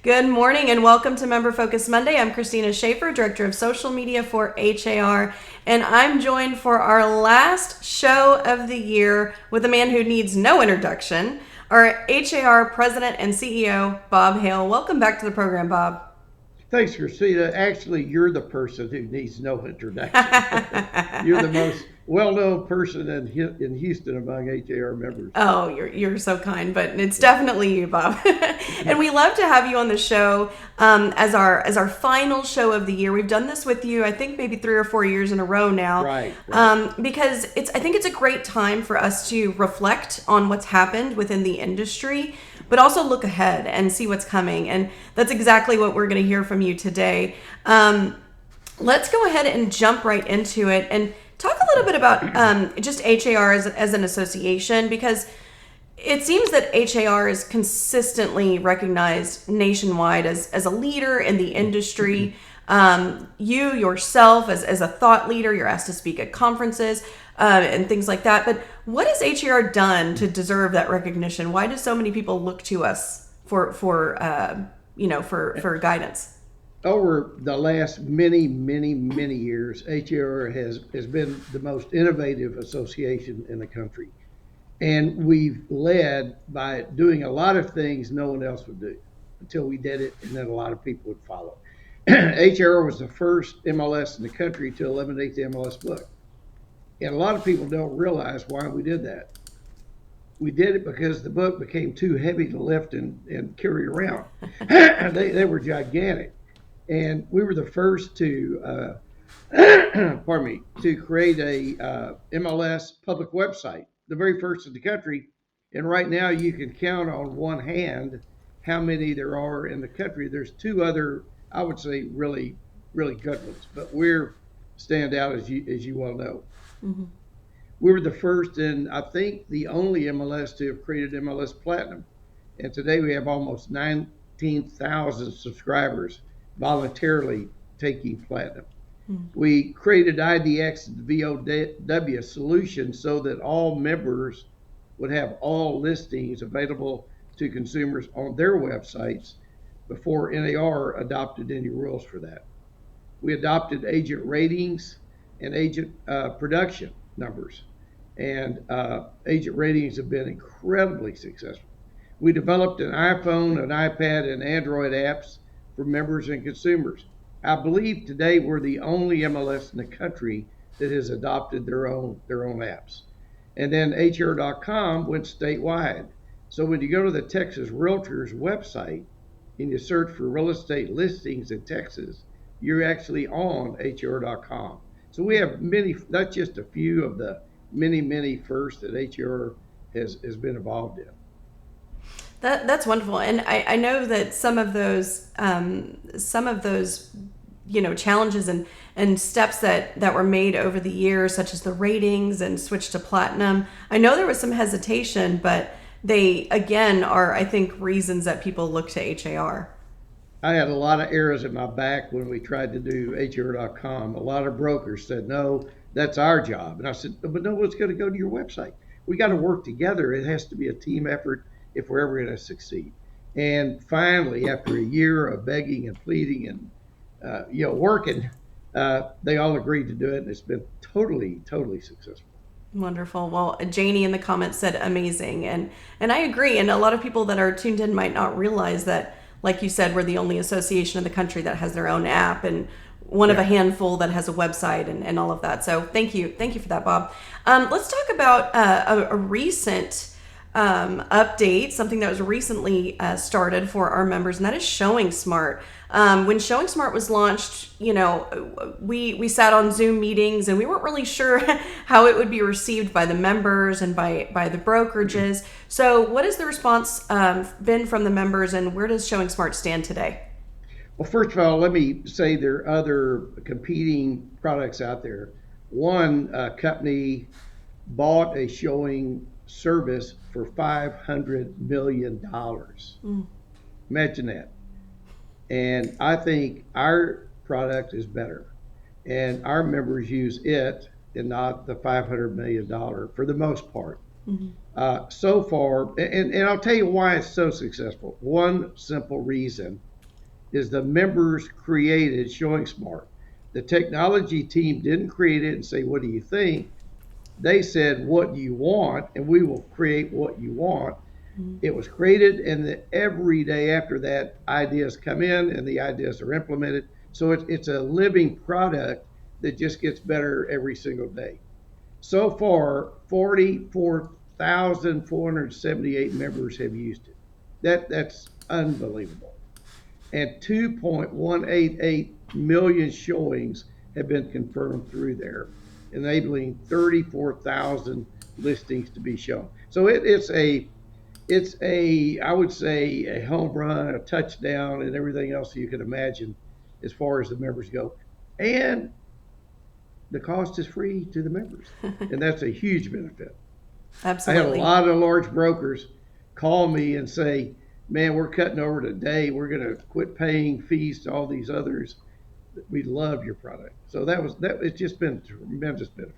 Good morning and welcome to Member Focus Monday. I'm Christina Schaefer, Director of Social Media for HAR, and I'm joined for our last show of the year with a man who needs no introduction, our HAR President and CEO, Bob Hale. Welcome back to the program, Bob. Thanks, Christina. Actually, you're the person who needs no introduction. You're the most well-known person in Houston among HAR members. Oh, you're so kind, but it's definitely you, Bob. And we love to have you on the show as our final show of the year. We've done this with you, I think maybe 3 or 4 years in a row now, Right. because I think it's a great time for us to reflect on what's happened within the industry, but also look ahead and see what's coming. And that's exactly what we're going to hear from you today. Let's go ahead and jump right into it and talk a little bit about just HAR as an association, because it seems that HAR is consistently recognized nationwide as a leader in the industry. You yourself, as a thought leader, you're asked to speak at conferences and things like that. But what has HAR done to deserve that recognition? Why do so many people look to us for guidance? Over the last many years, HAR has been the most innovative association in the country. And we've led by doing a lot of things no one else would do until we did it, and then a lot of people would follow. HAR was the first MLS in the country to eliminate the MLS book. And a lot of people don't realize why we did that. We did it because the book became too heavy to lift and carry around. They were gigantic. And we were the first to, pardon me, to create a MLS public website, the very first in the country. And right now, you can count on one hand how many there are in the country. There's two other, I would say, really good ones, but we're stand out as you well know. Mm-hmm. We were the first and I think the only MLS to have created MLS Platinum. And today we have almost 19,000 subscribers voluntarily taking Platinum. We created IDX and VOW solutions so that all members would have all listings available to consumers on their websites before NAR adopted any rules for that. We adopted agent ratings and agent production numbers, and agent ratings have been incredibly successful. We developed an iPhone, an iPad, and Android apps for members and consumers. I believe today we're the only MLS in the country that has adopted their own apps. And then HR.com went statewide. So when you go to the Texas Realtors website and you search for real estate listings in Texas, you're actually on HR.com. So we have many, not just a few of the many firsts that HR has been involved in. That's wonderful, and I know that some of those challenges and steps that were made over the years, such as the ratings and switch to platinum. I know there was some hesitation, but they again are, I think, reasons that people look to HAR. I had a lot of arrows in my back when we tried to do HR.com. A lot of brokers said, no, that's our job. And I said, but no one's going to go to your website. We got to work together. It has to be a team effort if we're ever going to succeed. And finally, after a year of begging and pleading and working, they all agreed to do it. And it's been totally successful. Wonderful. Well, Janie in the comments said amazing, and I agree. And a lot of people that are tuned in might not realize that, like you said, we're the only association in the country that has their own app and one of a handful that has a website and all of that. So thank you for that, Bob. Let's talk about a recent update, something that was recently started for our members, and that is Showing Smart. When Showing Smart was launched, we sat on Zoom meetings and we weren't really sure how it would be received by the members and by the brokerages. So what has the response been from the members, and where does Showing Smart stand today? Well, first of all, let me say there are other competing products out there. One company bought a showing service for $500 million. Imagine that. And I think our product is better. And our members use it and not the $500 million for the most part. So far, and I'll tell you why it's so successful. One simple reason is the members created Showing Smart. The technology team didn't create it and say, "What do you think?" They said, "What do you want?" And we will create what you want. It was created, and every day after that, ideas come in and the ideas are implemented. So it's a living product that just gets better every single day. So far, 44,478 members have used it. That's unbelievable. And 2.188 million showings have been confirmed through there, enabling 34,000 listings to be shown. So it's a I would say a home run, a touchdown, and everything else you can imagine as far as the members go. And the cost is free to the members, and that's a huge benefit. I had a Absolutely. lot of large brokers call me and say, "Man, we're cutting over today. We're going to quit paying fees to all these others. We love your product." So that. It's just been a tremendous benefit.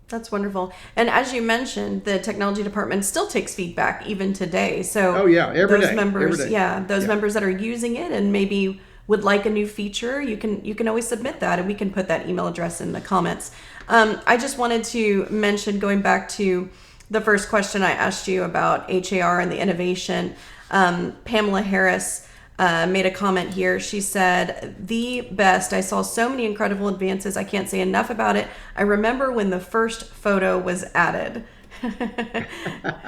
That's wonderful. And as you mentioned, the technology department still takes feedback even today. So Oh yeah, every those day, every members, day. yeah, those Yeah. members that are using it and maybe would like a new feature, you can always submit that, and we can put that email address in the comments. I just wanted to mention, going back to the first question I asked you about HAR and the innovation. Pamela Harris made a comment here. She said, "The best. I saw so many incredible advances. I can't say enough about it. I remember when the first photo was added."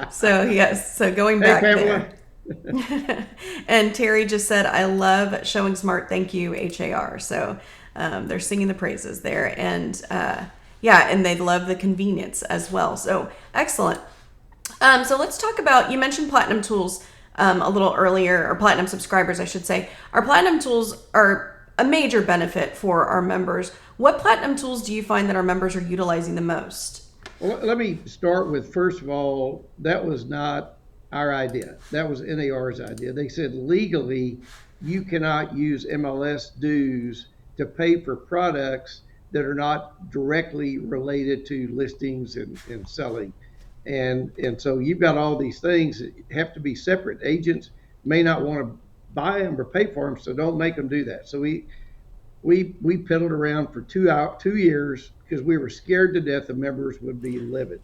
So, yes, so going Hey, back Pamela. there. And Terry just said, "I love Showing Smart. Thank you, HAR." So they're singing the praises there. And yeah, and they love the convenience as well. So excellent. So let's talk about, you mentioned Platinum Tools a little earlier, or Platinum subscribers, I should say. Our Platinum Tools are a major benefit for our members. What Platinum Tools do you find that our members are utilizing the most? Well, let me start with, first of all, that was not our idea. That was NAR's idea. They said legally you cannot use MLS dues to pay for products that are not directly related to listings and selling. And so you've got all these things that have to be separate. Agents may not want to buy them or pay for them, so don't make them do that. So we piddled around for 2 years because we were scared to death the members would be livid.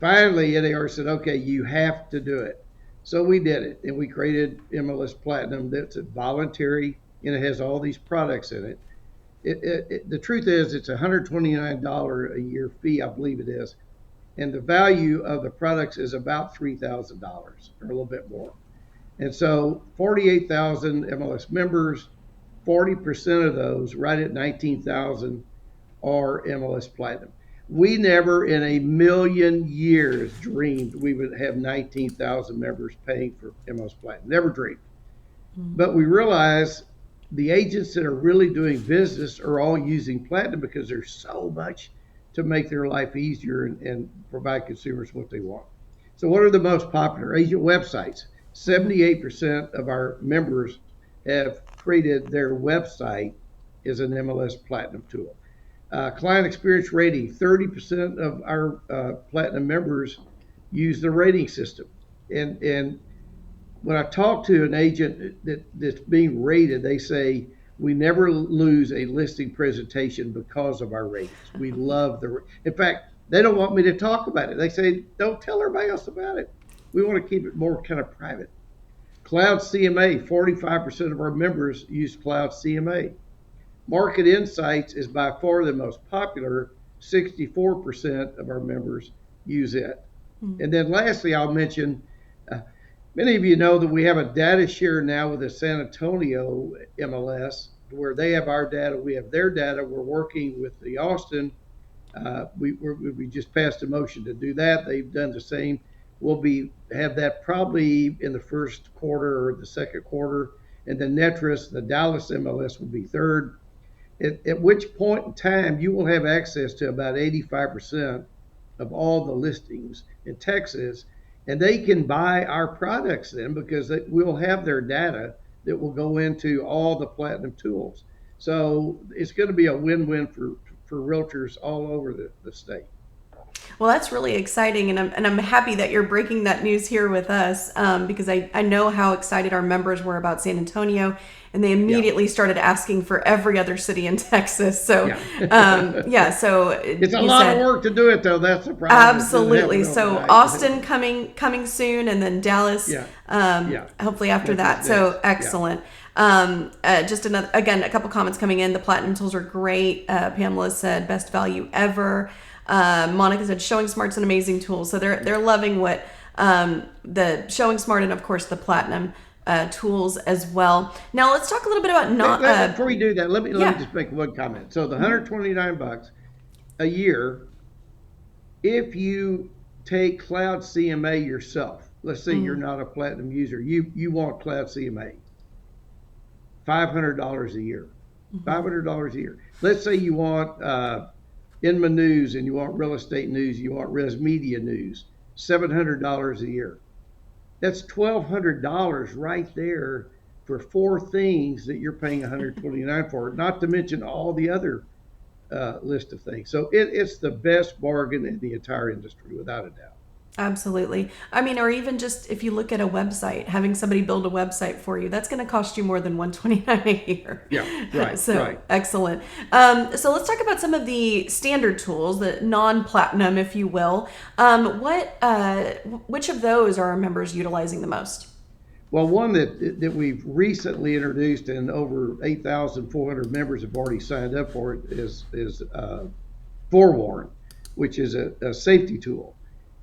Finally, NAR said, "Okay, you have to do it." So we did it, and we created MLS Platinum. That's voluntary, and it has all these products in it. The truth is, it's $129 a year fee, I believe it is, and the value of the products is about $3,000 or a little bit more. And so 48,000 MLS members, 40% of those, right at 19,000, are MLS Platinum. We never in a million years dreamed we would have 19,000 members paying for MLS Platinum. Never dreamed. But we realize the agents that are really doing business are all using Platinum because there's so much to make their life easier and provide consumers what they want. So, what are the most popular agent websites? 78% of our members have created their website as an MLS Platinum tool. Client experience rating, 30% of our Platinum members use the rating system. And when I talk to an agent that's being rated, they say, "We never lose a listing presentation because of our ratings. We love in fact, they don't want me to talk about it. They say, "Don't tell everybody else about it. We want to keep it more kind of private." Cloud CMA, 45% of our members use Cloud CMA. Market Insights is by far the most popular. 64% of our members use it. And then lastly, I'll mention, uh, many of you know that we have a data share now with the San Antonio MLS, where they have our data, we have their data. We're working with the Austin. We just passed a motion to do that. They've done the same. We'll have that probably in the first quarter or the second quarter, and the Netris, the Dallas MLS, will be third. At which point in time you will have access to about 85% of all the listings in Texas, and they can buy our products then because we'll have their data that will go into all the Platinum tools. So it's going to be a win-win for realtors all over the state. Well, that's really exciting, and I'm happy that you're breaking that news here with us, because I know how excited our members were about San Antonio, and they Yeah, immediately started asking for every other city in Texas. So, yeah. yeah, so It's a you lot of said work to do it, though. That's the problem. It didn't absolutely. happen So overnight. Austin coming soon, and then Dallas, Yeah, yeah. hopefully after Memphis that. So next. Yeah. excellent. Just another again, a couple comments coming in. The platinum tools are great. Pamela said best value ever. Monica said showing smart's an amazing tool. So they're loving what the showing smart and of course the platinum tools as well. Now let's talk a little bit about not. Before we do that, let me Yeah. just make one comment. So the Mm-hmm. $129 a year, if you take Cloud CMA yourself, let's say you're not a platinum user, you want Cloud CMA, $500 a year. $500 a year. Let's say you want Inma News and you want real estate news, you want Res Media news, $700 a year. That's $1,200 right there for four things that you're paying $129 for, not to mention all the other list of things. So it's the best bargain in the entire industry, without a doubt. Absolutely. I mean, or even just if you look at a website, having somebody build a website for you, that's going to cost you more than 129 a year. Yeah, right, So right. excellent. So let's talk about some of the standard tools, the non-platinum, if you will. Which of those are our members utilizing the most? Well, one that we've recently introduced and over 8,400 members have already signed up for it is Forewarn, which is a safety tool.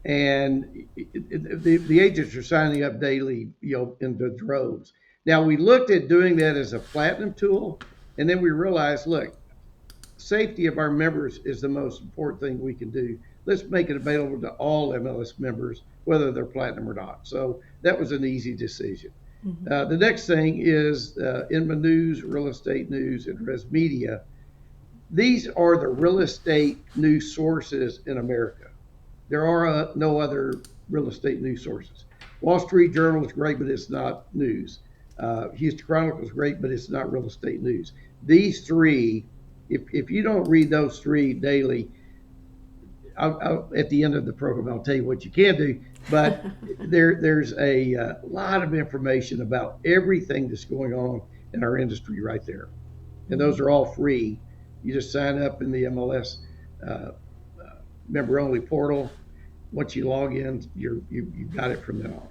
And the agents are signing up daily, in the droves. Now we looked at doing that as a platinum tool, and then we realized, look, safety of our members is the most important thing we can do. Let's make it available to all MLS members, whether they're platinum or not. So that was an easy decision. The next thing is Inma News, Real Estate News, and Res Media. These are the real estate news sources in America. There are no other real estate news sources. Wall Street Journal is great, but it's not news. Houston Chronicle is great, but it's not real estate news. These three, if you don't read those three daily, at the end of the program, I'll tell you what you can do. But there's a lot of information about everything that's going on in our industry right there. And those are all free. You just sign up in the MLS uh, member only portal. Once you log in, you've got it from then on.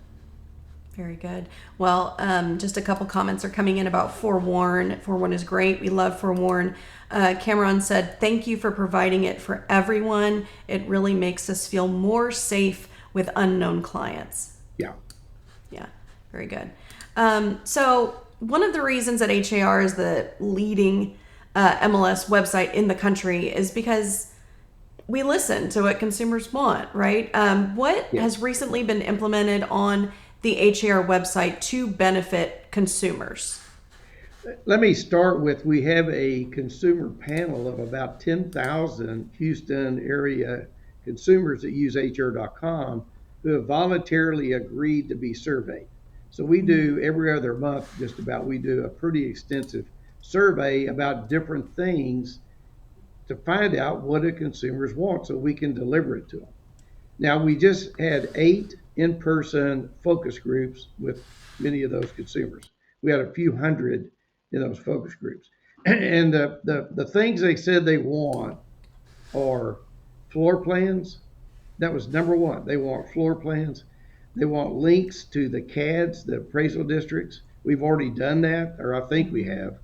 Very good. Well, just a couple comments are coming in about Forewarn. Forewarn is great. We love Forewarn. Cameron said, thank you for providing it for everyone. It really makes us feel more safe with unknown clients. Yeah. Yeah, very good. So one of the reasons that HAR is the leading MLS website in the country is because we listen to what consumers want, right? What Yes. has recently been implemented on the HAR website to benefit consumers? Let me start with, we have a consumer panel of about 10,000 Houston area consumers that use HR.com who have voluntarily agreed to be surveyed. So we do every other month, just about, we do a pretty extensive survey about different things to find out what the consumers want so we can deliver it to them. Now, we just had 8 in-person focus groups with many of those consumers. We had a few hundred in those focus groups. And the things they said they want are floor plans. That was number one. They want floor plans. They want links to the CADs, the appraisal districts. We've already done that, or I think we have.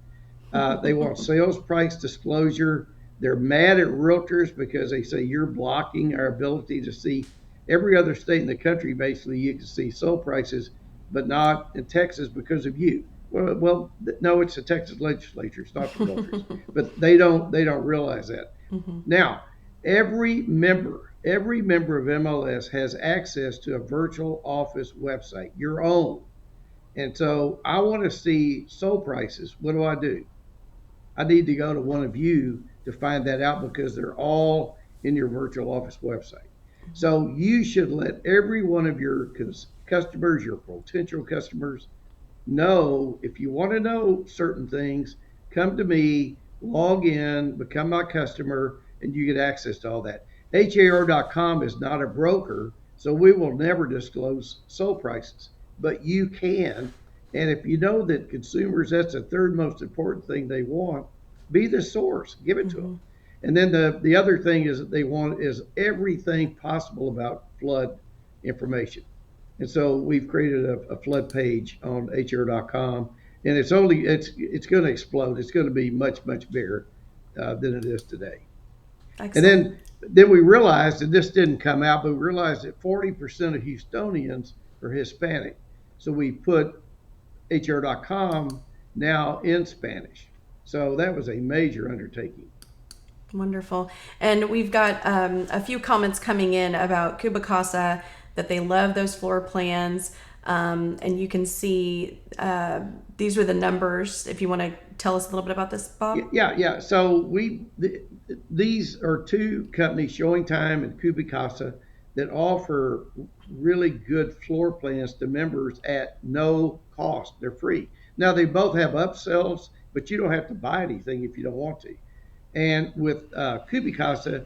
They want sales price disclosure. They're mad at realtors because they say you're blocking our ability to see. Every other state in the country, basically, you can see sold prices, but not in Texas because of you. Well, no, it's the Texas legislature. It's not the realtors, but they don't realize that. Now, every member of MLS has access to a virtual office website, your own. And so I want to see sold prices. What do? I need to go to one of you to find that out because they're all in your virtual office website. So you should let every one of your customers, your potential customers, know if you want to know certain things, come to me, log in, become my customer, and you get access to all that. HAR.com is not a broker, so we will never disclose sold prices, but you can. And if you know that consumers, that's the third most important thing they want, be the source, give it to them. Mm-hmm. And then the other thing is that they want is everything possible about flood information. And so we've created a flood page on HR.com, and it's going to explode. It's going to be much bigger than it is today. And Excellent. then we realized, and this didn't come out, but we realized that 40% of Houstonians are Hispanic. So we put HR.com now in Spanish. So that was a major undertaking. Wonderful. And we've got a few comments coming in about Kubicasa, that they love those floor plans. And you can see these were the numbers. If you want to tell us a little bit about this, Bob. Yeah. So these are two companies, Showing Time and Kubicasa, that offer really good floor plans to members at no cost. They're free. Now they both have upsells, but you don't have to buy anything if you don't want to. And with Kubicasa,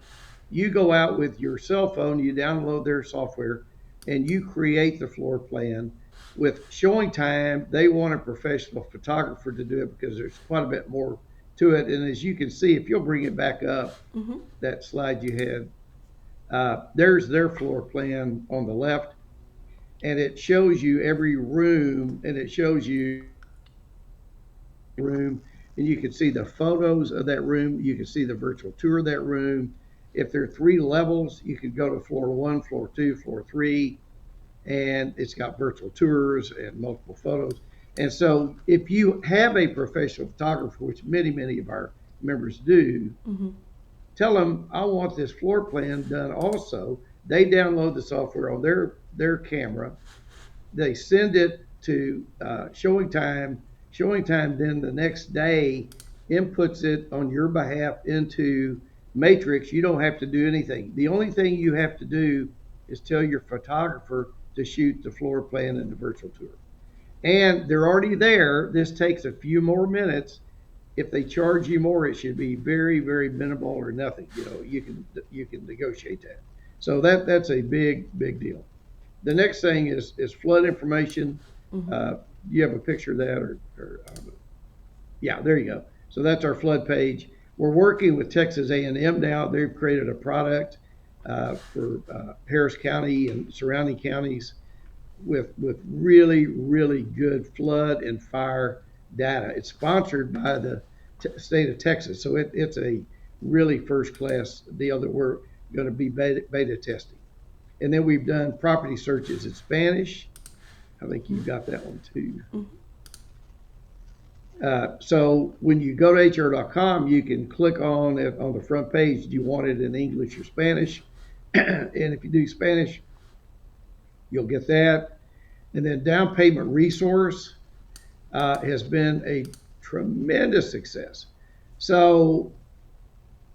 you go out with your cell phone, you download their software, and you create the floor plan. With Showing Time, they want a professional photographer to do it because there's quite a bit more to it. And as you can see, if you'll bring it back up, Mm-hmm. that slide you had, there's their floor plan on the left, and it shows you every room, and it shows you room, and you can see the photos of that room. You can see the virtual tour of that room. If there are three levels, you could go to floor one, floor two, floor three, and it's got virtual tours and multiple photos. And so if you have a professional photographer, which many of our members do, Mm-hmm. tell them I want this floor plan done also. They download the software on their camera. They send it to Showing Time. Showing Time then the next day inputs it on your behalf into Matrix. You don't have to do anything. The only thing you have to do is tell your photographer to shoot the floor plan and the virtual tour. And they're already there. This takes a few more minutes. If they charge you more, it should be very minimal or nothing. You can negotiate that. So that's a big deal. The next thing is flood information. Mm-hmm. You have a picture of that, or yeah, there you go. So that's our flood page. We're working with Texas A&M now. They've created a product for Harris County and surrounding counties with really good flood and fire data. It's sponsored by the state of Texas, so it's a really first class deal that we're going to be beta testing. And then we've done property searches in Spanish. I think you've got that one too. Mm-hmm. So when you go to HR.com, you can click on it on the front page. Do you want it in English or Spanish? And if you do Spanish, you'll get that. And then down payment resource has been a tremendous success. So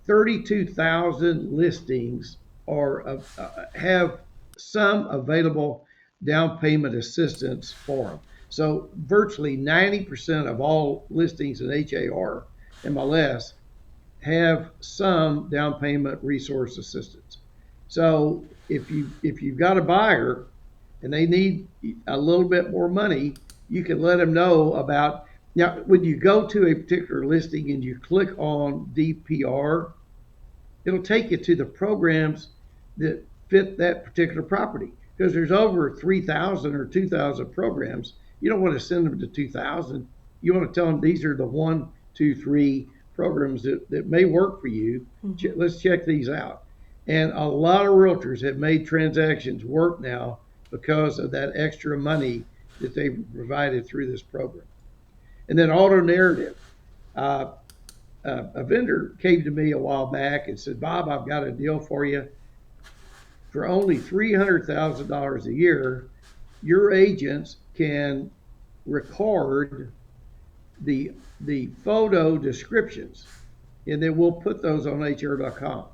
32,000 listings have some available down payment assistance for them. So virtually 90% of all listings in HAR MLS have some down payment resource assistance. So if you've got a buyer and they need a little bit more money, you can let them know about. Now, when you go to a particular listing and you click on DPR, it'll take you to the programs that fit that particular property, because there's over 3,000 or 2,000 programs. You don't want to send them to 2,000. You want to tell them these are the 1, 2, 3 programs that may work for you. Mm-hmm. Let's check these out. And a lot of realtors have made transactions work now because of that extra money that they've provided through this program. And then auto narrative. A vendor came to me a while back and said, Bob, I've got a deal for you. For only $300,000 a year, your agents can record the photo descriptions, and then we'll put those on HR.com.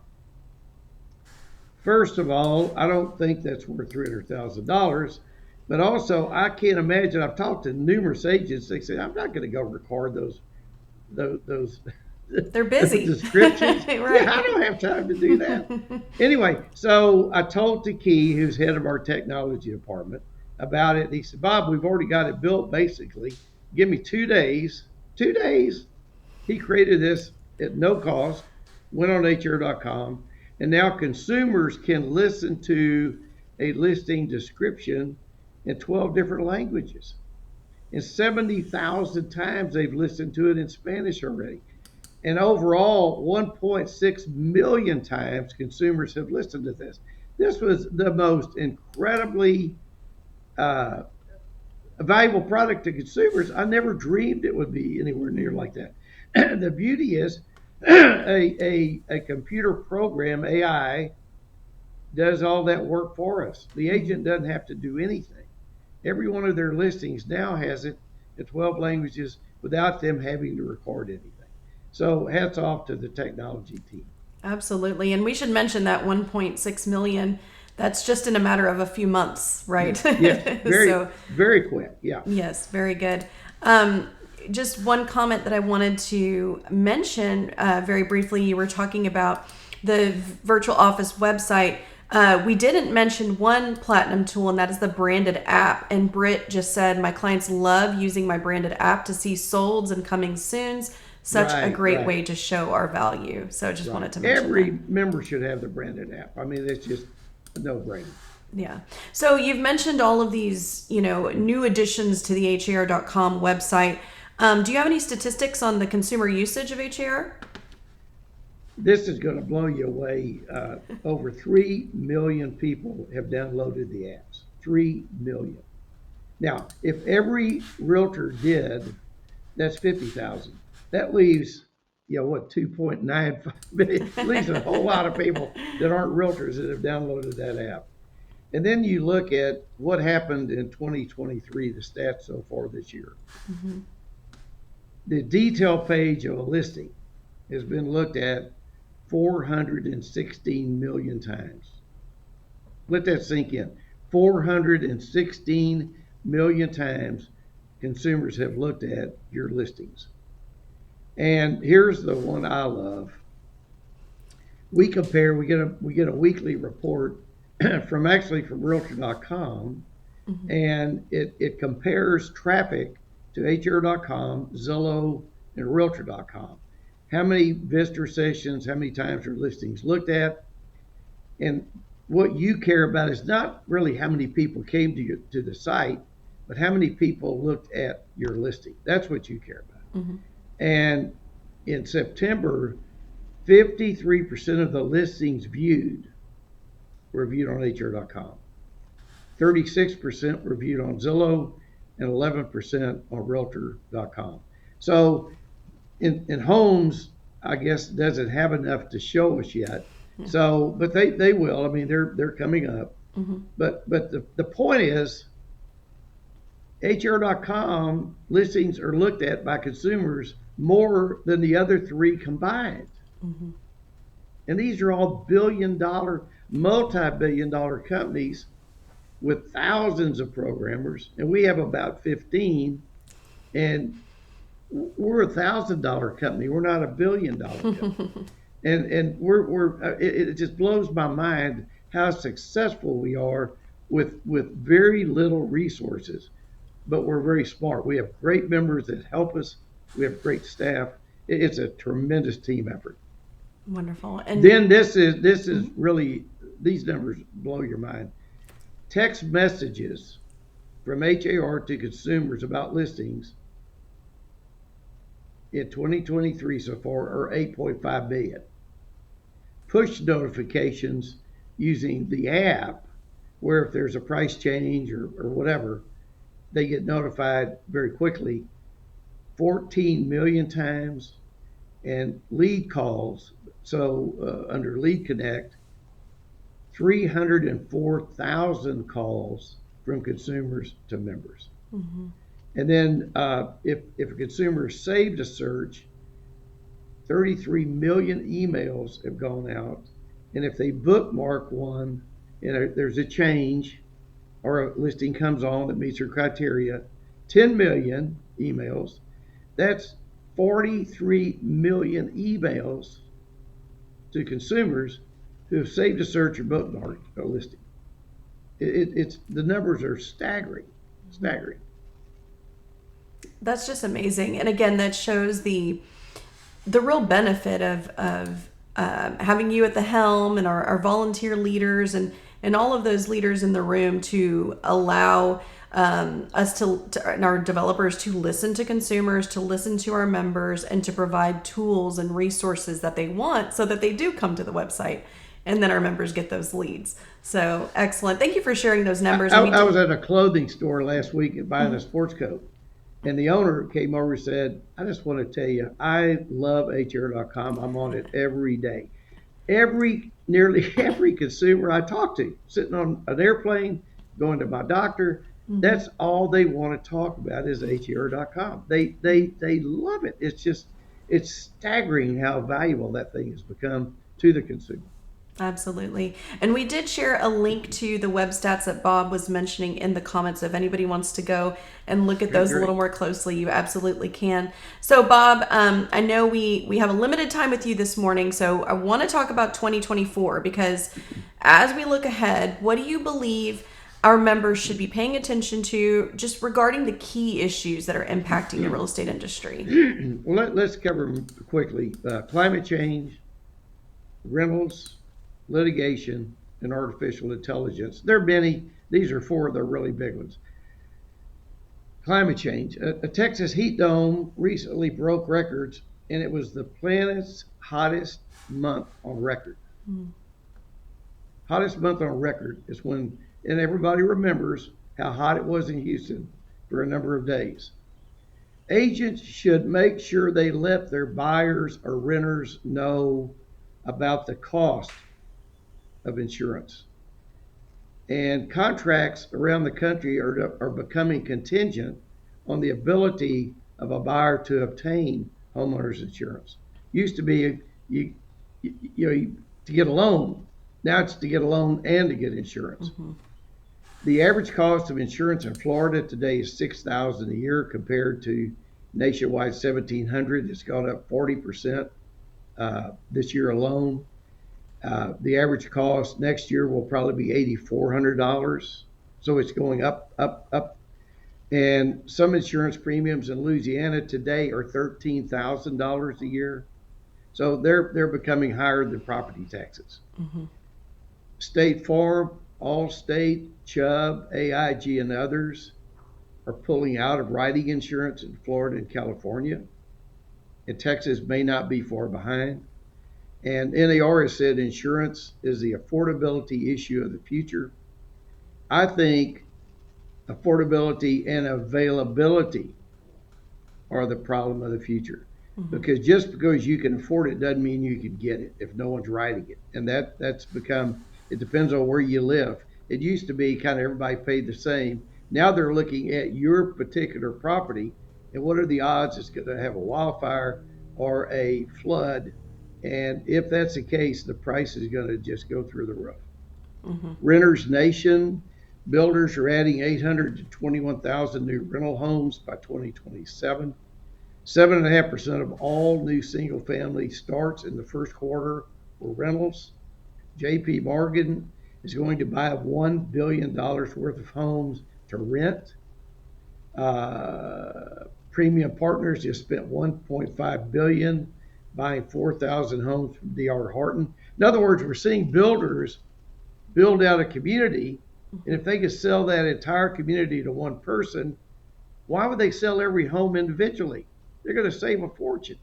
First of all, I don't think that's worth $300,000, but also I can't imagine. I've talked to numerous agents. They say I'm not going to go record those They're busy. descriptions. Yeah, I Right. don't have time to do that. Anyway, so I told Taki, who's head of our technology department, about it. He said, Bob, we've already got it built basically. Give me 2 days. 2 days. He created this at no cost, went on HR.com, and now consumers can listen to a listing description in 12 different languages. And 70,000 times they've listened to it in Spanish already. And overall, 1.6 million times consumers have listened to this. This was the most incredibly uh, valuable product to consumers. I never dreamed it would be anywhere near like that. The beauty is a computer program, AI, does all that work for us. The agent doesn't have to do anything. Every one of their listings now has it in 12 languages without them having to record anything. So hats off to the technology team. Absolutely. And we should mention that 1.6 million, that's just in a matter of a few months, right? Yes, very, So, very quick. Yeah. yes, very good. Um, just one comment that I wanted to mention very briefly. You were talking about the virtual office website. We didn't mention one platinum tool, and that is the branded app. And Britt just said, my clients love using my branded app to see solds and coming soons. Such a Right, great right, way to show our value. So I just right. wanted to mention Every that. member should have the branded app. I mean, it's just a no-brainer. Yeah. So you've mentioned all of these, new additions to the HAR.com website. Do you have any statistics on the consumer usage of HAR? This is going to blow you away. Over 3 million people have downloaded the apps. 3 million. Now, if every realtor did, that's 50,000. That leaves, 2.95 million. Leaves a whole lot of people that aren't realtors that have downloaded that app. And then you look at what happened in 2023, the stats so far this year. Mm-hmm. The detail page of a listing has been looked at 416 million times. Let that sink in. 416 million times consumers have looked at your listings. And here's the one I love. We compare, we get a weekly report from Realtor.com, Mm-hmm. and it compares traffic to HR.com, Zillow, and Realtor.com. How many visitor sessions, how many times are listings looked at? And what you care about is not really how many people came to the site, but how many people looked at your listing. That's what you care about. Mm-hmm. And in September, 53% of the listings viewed were viewed on HR.com. 36% were viewed on Zillow, and 11% on Realtor.com. So in homes, I guess doesn't have enough to show us yet. Yeah. So, but they will. I mean, they're coming up. Mm-hmm. But the point is, HR.com listings are looked at by consumers more than the other three combined. Mm-hmm. And these are all billion-dollar, multi-billion-dollar companies with thousands of programmers, and we have about 15. And we're $1,000 company. We're not $1 billion company. And it just blows my mind how successful we are with very little resources, but we're very smart. We have great members that help us. We have great staff. It's a tremendous team effort. Wonderful. And Then this is really, these numbers blow your mind. Text messages from HAR to consumers about listings in 2023 so far are 8.5 million. Push notifications using the app, where if there's a price change or whatever, they get notified very quickly, 14 million times. And lead calls, so under Lead Connect, 304,000 calls from consumers to members. mm-hmm. And then if a consumer saved a search, 33 million emails have gone out. And if they bookmark one and there's a change or a listing comes on that meets their criteria, 10 million emails. That's 43 million emails to consumers who have saved a search or bookmarked a listing. It's the numbers are staggering, staggering. That's just amazing. And again, that shows the real benefit of having you at the helm and our volunteer leaders and all of those leaders in the room to allow us to and our developers to listen to consumers, to listen to our members, and to provide tools and resources that they want so that they do come to the website. And then our members get those leads. So excellent. Thank you for sharing those numbers. I was at a clothing store last week buying a sports coat. And the owner came over and said, I just want to tell you, I love HR.com. I'm on it every day. Nearly every consumer I talk to, sitting on an airplane, going to my doctor, that's all they want to talk about is HR.com. They love it. It's staggering how valuable that thing has become to the consumer. Absolutely. And we did share a link to the web stats that Bob was mentioning in the comments. If anybody wants to go and look at those a little more closely, you absolutely can. So Bob, I know we have a limited time with you this morning, so I want to talk about 2024 because as we look ahead, what do you believe our members should be paying attention to just regarding the key issues that are impacting the real estate industry? Well, let's cover them quickly. Climate change, rentals, litigation, and artificial intelligence. There are many. These are four of the really big ones. Climate change. A Texas heat dome recently broke records, and it was the planet's hottest month on record. Hottest month on record is when, and everybody remembers how hot it was in Houston for a number of days. Agents should make sure they let their buyers or renters know about the cost of insurance. And contracts around the country are becoming contingent on the ability of a buyer to obtain homeowners insurance. Used to be to get a loan. Now it's to get a loan and to get insurance. The average cost of insurance in Florida today is $6,000 a year compared to nationwide $1,700. It's gone up 40% this year alone. The average cost next year will probably be $8,400. So it's going up, up, up. And some insurance premiums in Louisiana today are $13,000 a year. So they're becoming higher than property taxes. State Farm, Allstate, Chubb, AIG, and others are pulling out of writing insurance in Florida and California. And Texas may not be far behind. And NAR has said insurance is the affordability issue of the future. I think affordability and availability are the problem of the future. Because just because you can afford it doesn't mean you can get it if no one's writing it. And that's become, it depends on where you live. It used to be kind of everybody paid the same. Now they're looking at your particular property and what are the odds it's going to have a wildfire or a flood. And if that's the case, the price is going to just go through the roof. Renters Nation, builders are adding 800 to 21,000 new rental homes by 2027. 7.5% of all new single family starts in the first quarter were rentals. JP Morgan is going to buy $1 billion worth of homes to rent. Premium Partners just spent $1.5 billion buying 4,000 homes from D.R. Horton. In other words, we're seeing builders build out a community, and if they could sell that entire community to one person, why would they sell every home individually? They're going to save a fortune.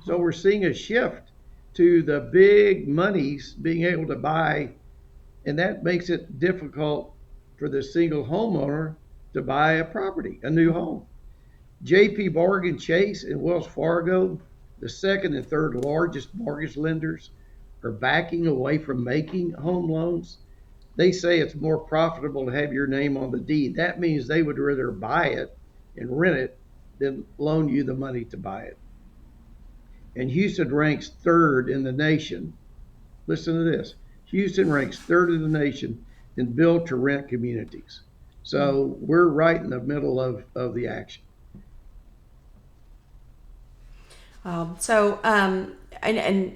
So we're seeing a shift to the big monies being able to buy, and that makes it difficult for the single homeowner to buy a property, a new home. JP Morgan Chase and Wells Fargo, the second and third largest mortgage lenders, are backing away from making home loans. They say it's more profitable to have your name on the deed. That means they would rather buy it and rent it than loan you the money to buy it. And Houston ranks third in the nation. Listen to this. Houston ranks third in the nation in build to rent communities. So we're right in the middle of the action. And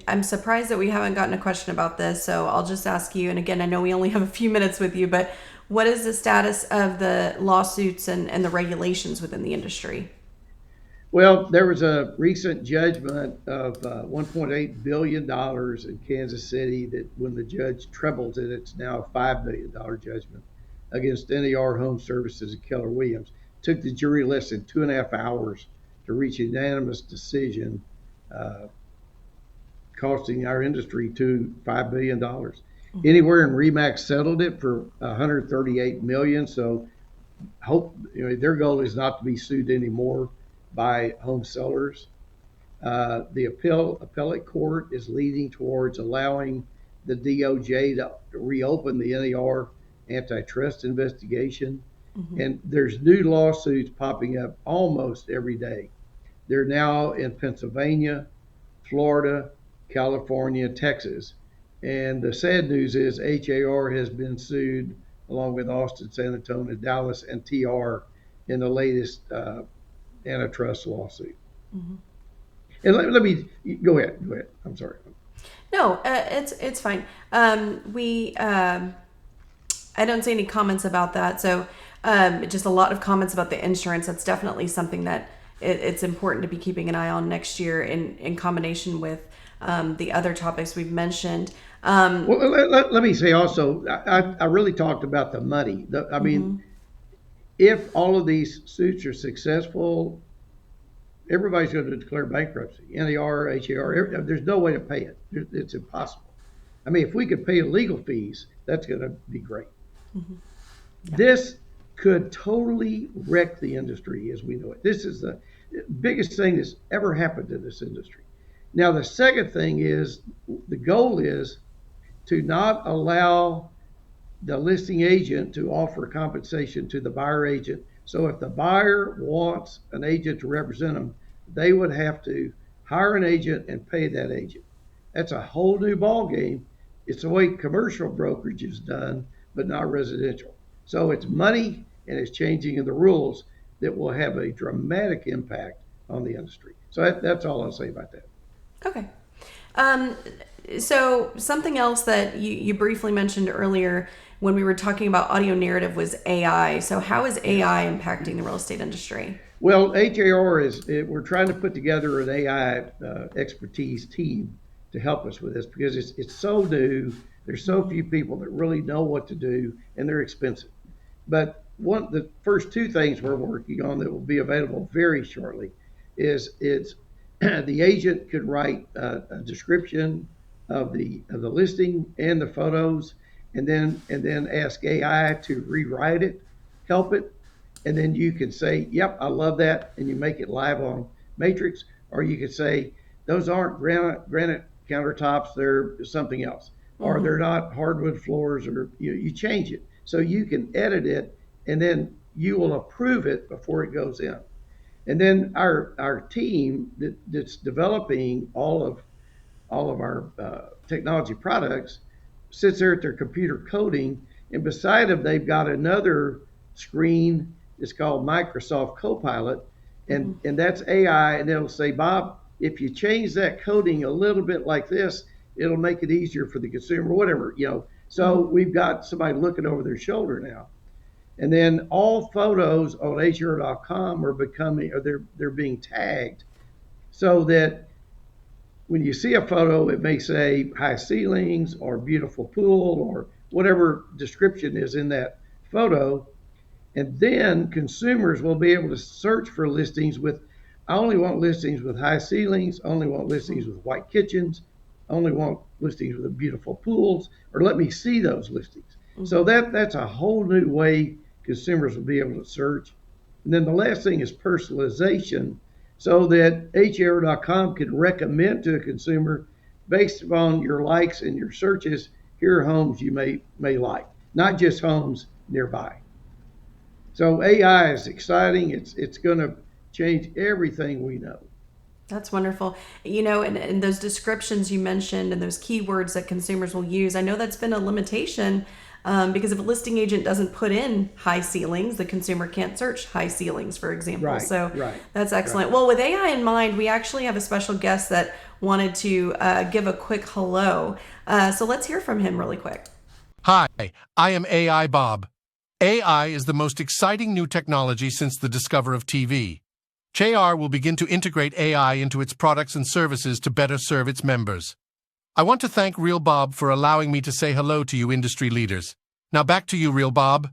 I'm surprised that we haven't gotten a question about this. So I'll just ask you. And again, I know we only have a few minutes with you, but what is the status of the lawsuits and the regulations within the industry? Well, there was a recent judgment of $1.8 billion in Kansas City that when the judge trebled it, it's now a $5 billion judgment against NER Home Services and Keller Williams. Took the jury less than 2.5 hours to reach a unanimous decision, uh, costing our industry $5 billion. Anywhere in Remax settled it for 138 million. So hope their goal is not to be sued anymore by home sellers. The appellate court is leading towards allowing the DOJ to reopen the NER antitrust investigation. Mm-hmm. And there's new lawsuits popping up almost every day. They're now in Pennsylvania, Florida, California, Texas. And the sad news is HAR has been sued along with Austin, San Antonio, Dallas, and TR in the latest antitrust lawsuit. Mm-hmm. And let me go ahead. Go ahead. I'm sorry. No, it's fine. We I don't see any comments about that. So just a lot of comments about the insurance. That's definitely something that it's important to be keeping an eye on next year in combination with the other topics we've mentioned. Well, let me say also, I really talked about the money. I Mm-hmm. mean, if all of these suits are successful, everybody's going to declare bankruptcy. NER, HAR, there's no way to pay it. It's impossible. I mean, if we could pay legal fees, that's going to be great. Mm-hmm. Yeah. This could totally wreck the industry as we know it. This is the biggest thing that's ever happened to this industry. Now, the second thing is the goal is to not allow the listing agent to offer compensation to the buyer agent. So if the buyer wants an agent to represent them, they would have to hire an agent and pay that agent. That's a whole new ball game. It's the way commercial brokerage is done, but not residential. So it's money and it's changing in the rules that will have a dramatic impact on the industry. So that's all I'll say about that. Okay. Um, so something else that you briefly mentioned earlier when we were talking about audio narrative was AI. So how is Yes. AI impacting the real estate industry? Well, HAR we're trying to put together an AI expertise team to help us with this because it's so new. There's so few people that really know what to do, and they're expensive. But the first two things we're working on that will be available very shortly is it's the agent could write a description of the listing and the photos, and then ask AI to rewrite it, help it, and then you can say, "Yep, I love that," and you make it live on Matrix, or you could say, "Those aren't granite countertops; they're something else, or Mm-hmm. they're not hardwood floors," or you change it so you can edit it, and then you will approve it before it goes in. And then our team that's developing all of our technology products sits there at their computer coding, and beside them they've got another screen. It's called Microsoft Copilot, Mm-hmm. and that's AI, and it'll say, Bob, if you change that coding a little bit like this, it'll make it easier for the consumer, whatever. So Mm-hmm. we've got somebody looking over their shoulder now. And then all photos on HR.com are becoming, or they're being tagged so that when you see a photo, it may say high ceilings or beautiful pool or whatever description is in that photo. And then consumers will be able to search for listings with, I only want listings with high ceilings, only want listings with white kitchens, only want listings with beautiful pools, or let me see those listings. So Mm-hmm. that's a whole new way consumers will be able to search. And then the last thing is personalization so that HR.com can recommend to a consumer based upon your likes and your searches, here are homes you may like, not just homes nearby. So AI is exciting. It's going to change everything we know. That's wonderful. And those descriptions you mentioned and those keywords that consumers will use, I know that's been a limitation because if a listing agent doesn't put in high ceilings, the consumer can't search high ceilings, for example. Right, So right, that's excellent. right. Well, with AI in mind, we actually have a special guest that wanted to give a quick hello. So let's hear from him really quick. Hi, I am AI Bob. AI is the most exciting new technology since the discovery of TV. HAR will begin to integrate AI into its products and services to better serve its members. I want to thank Real Bob for allowing me to say hello to you industry leaders. Now back to you, Real Bob.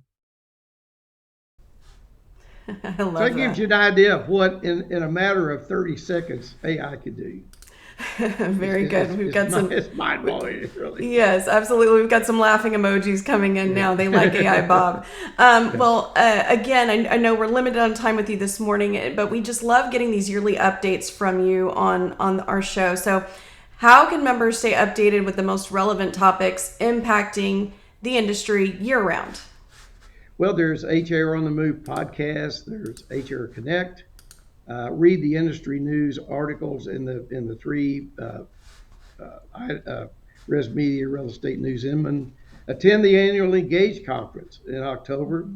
I So love that gives that. you an idea of what, in a matter of 30 seconds, AI could do. Very good. We've got some. It's mind blowing, really. Yes, absolutely. We've got some laughing emojis coming in now. They like AI Bob. Well, again, I know we're limited on time with you this morning, but we just love getting these yearly updates from you on our show. So, how can members stay updated with the most relevant topics impacting the industry year round? Well, there's HR on the Move podcast. There's HR Connect. Read the industry news articles in the three Res Media Real Estate News Inman. Attend the annual Engage conference in October.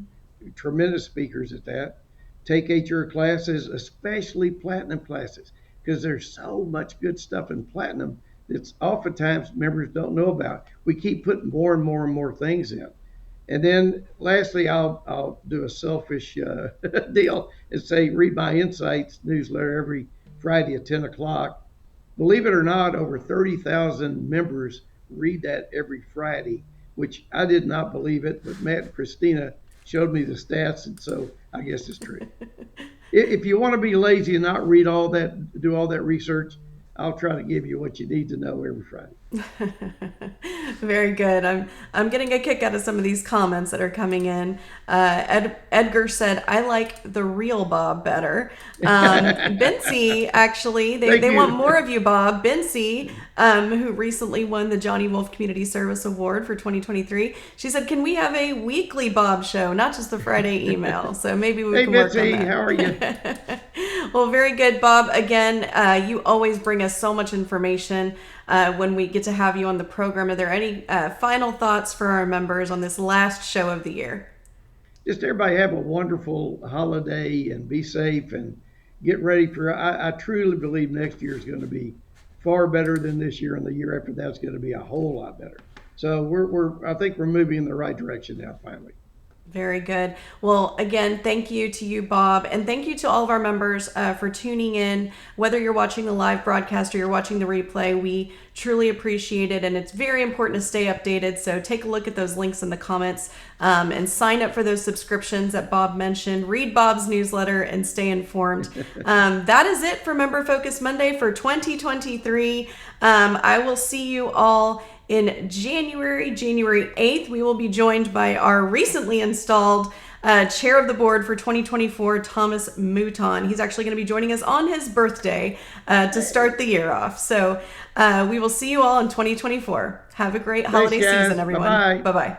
Tremendous speakers at that. Take HR classes, especially platinum classes, because there's so much good stuff in platinum that's oftentimes members don't know about. We keep putting more and more and more things in. And then lastly, I'll do a selfish deal and say read my Insights newsletter every Friday at 10 o'clock. Believe it or not, over 30,000 members read that every Friday, which I did not believe it, but Matt and Christina showed me the stats, and so I guess it's true. If you want to be lazy and not read all that, do all that research, I'll try to give you what you need to know every Friday. Very good. I'm getting a kick out of some of these comments that are coming in. Edgar said, "I like the real Bob better." Bincy, actually, they want more of you, Bob. Bincy, who recently won the Johnny Wolf Community Service Award for 2023, she said, "Can we have a weekly Bob show, not just the Friday email?" So maybe we can work on Betsy, that. how are you? Well, very good, Bob. Again, you always bring us so much information when we get to have you on the program. Are there any final thoughts for our members on this last show of the year? Just everybody have a wonderful holiday and be safe and get ready for. I truly believe next year is going to be far better than this year, and the year after that's going to be a whole lot better. So I think we're moving in the right direction now. Finally. Very good. Well, again, thank you to you, Bob, and thank you to all of our members for tuning in. Whether you're watching the live broadcast or you're watching the replay, we truly appreciate it, and it's very important to stay updated. So take a look at those links in the comments and sign up for those subscriptions that Bob mentioned. Read Bob's newsletter and stay informed. That is it for Member Focus Monday for 2023. I will see you all in January 8th. We will be joined by our recently installed chair of the board for 2024, Thomas Mouton. He's actually going to be joining us on his birthday to start the year off. So we will see you all in 2024. Have a great holiday season, everyone. Bye-bye. Bye-bye.